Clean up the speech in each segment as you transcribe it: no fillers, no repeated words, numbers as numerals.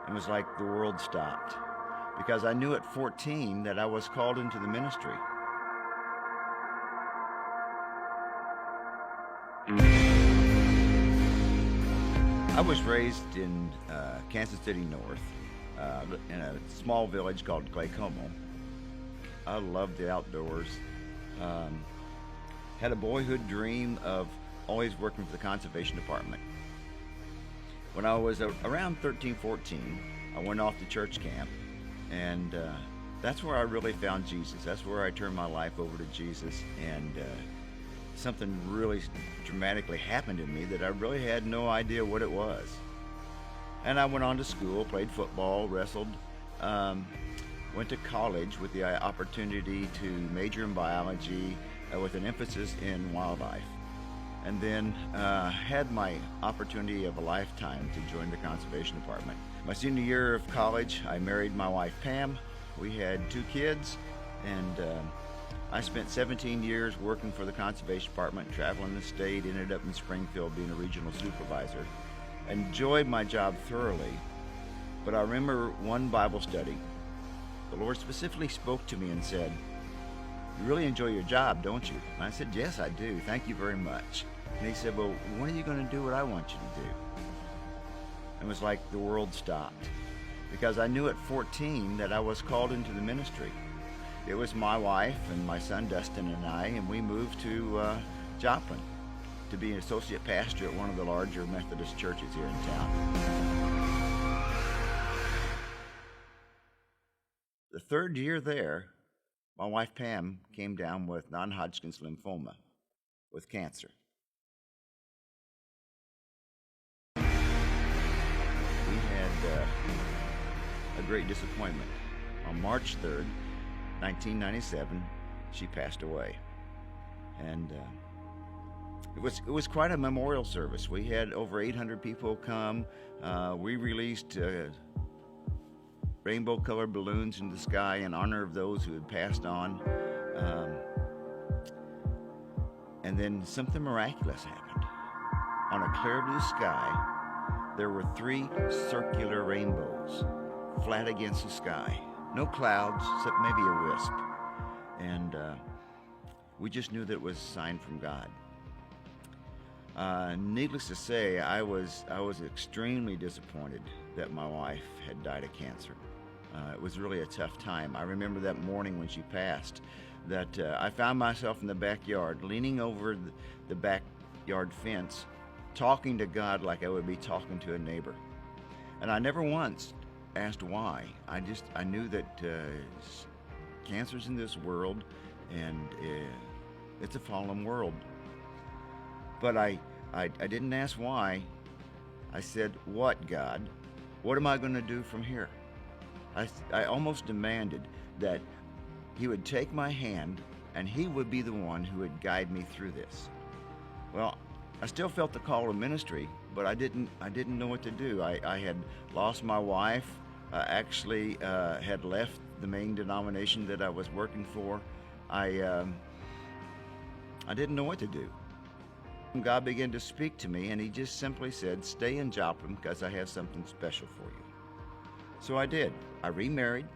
It was like the world stopped because I knew at 14 that I was called into the ministry. I was raised in Kansas City North, in a small village called Claycomo. I loved the outdoors. Had a boyhood dream of always working for the conservation department. When I was around 13, 14, I went off to church camp, and that's where I really found Jesus. That's where I turned my life over to Jesus, and something really dramatically happened in me that I really had no idea what it was. And I went on to school, played football, wrestled, went to college with the opportunity to major in biology with an emphasis in wildlife. And then had my opportunity of a lifetime to join the conservation department. My senior year of college, I married my wife Pam. We had 2 kids, and I spent 17 years working for the conservation department, traveling the state, ended up in Springfield being a regional supervisor. Enjoyed my job thoroughly, but I remember one Bible study. The Lord specifically spoke to me and said, "You really enjoy your job, don't you?" And I said, "Yes, I do. Thank you very much." And he said, "Well, when are you going to do what I want you to do?" It was like the world stopped because I knew at 14 that I was called into the ministry. It was my wife and my son Dustin and I, and we moved to Joplin to be an associate pastor at one of the larger Methodist churches here in town. The 3rd year there, my wife Pam came down with non-Hodgkin's lymphoma, with cancer. We had a great disappointment. On March 3rd, 1997, she passed away. And it was quite a memorial service. We had over 800 people come. We released rainbow-colored balloons in the sky in honor of those who had passed on. And then something miraculous happened. On a clear blue sky, there were 3 circular rainbows flat against the sky. No clouds, except maybe a wisp. And we just knew that it was a sign from God. Needless to say, I was extremely disappointed that my wife had died of cancer. It was really a tough time. I remember that morning when she passed, that I found myself in the backyard, leaning over the backyard fence, talking to God like I would be talking to a neighbor. And I never once asked why. I knew that cancer's in this world, and it's a fallen world. But I didn't ask why. I said, "What, God? What am I going to do from here?" I almost demanded that he would take my hand and he would be the one who would guide me through this. Well, I still felt the call of ministry, but I didn't know what to do. I had lost my wife, actually had left the main denomination that I was working for. I didn't know what to do. God began to speak to me, and he just simply said, "Stay in Joplin because I have something special for you." So I did. I remarried.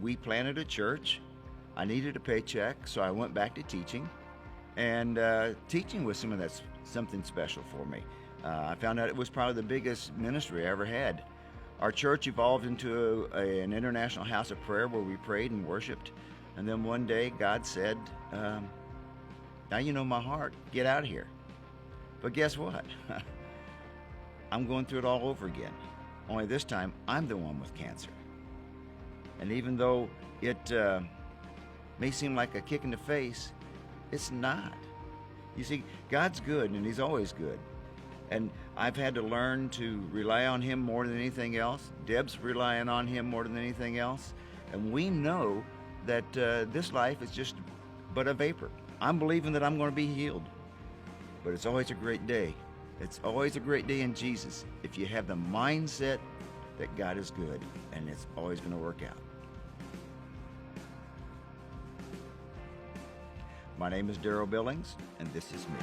We planted a church. I needed a paycheck, so I went back to teaching. And teaching was something special for me. I found out it was probably the biggest ministry I ever had. Our church evolved into an international house of prayer where we prayed and worshiped. And then one day God said, "Now you know my heart. Get out of here." But guess what? I'm going through it all over again. Only this time, I'm the one with cancer. And even though it may seem like a kick in the face, it's not. You see, God's good, and he's always good. And I've had to learn to rely on him more than anything else. Deb's relying on him more than anything else. And we know that this life is just but a vapor. I'm believing that I'm going to be healed. But it's always a great day. It's always a great day in Jesus if you have the mindset that God is good, and it's always going to work out. My name is Daryl Billings, and this is me.